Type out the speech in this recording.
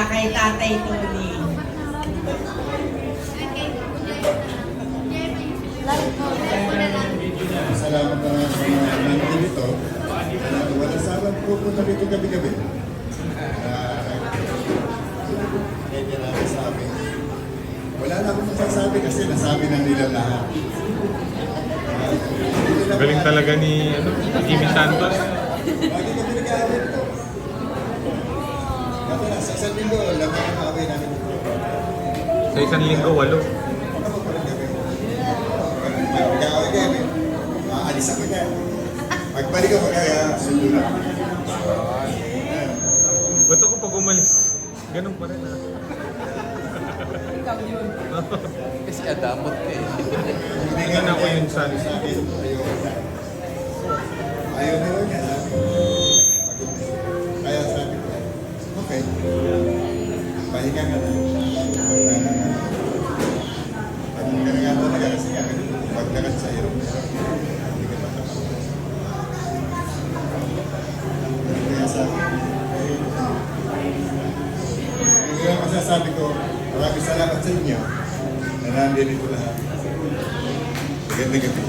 kay Tatay Tony. Salamat na sa mga nandito. Wala sabat po punta dito gabi-gabi. Kaya namin sabi. Wala na akong masasabi kasi nasabi na nila lahat. Galing talaga ni Jimmy Santos. Lagi kami nag-aawit ko. Kaya na, sa isang linggo, lang ang away namin. Sa isang linggo, 8. Ano pa rin kami? Mag-aaway kami. Aalis ako niya. Magbalik ako kaya sundo na. Ba't ako pag umalis? Ganun pa rin Kasi adamot ka eh. Tingnan ako yung son. Ayaw na rin niya. Kaya sabi ko, okay. Pahinga nga na. Pahinga nga talaga kasi nga paglakad sa iyo. Hindi ka matapos. Kaya sabi ko, kaya masasabi ko, maraming salamat sa inyo na nandito lahat. Magandang gabi.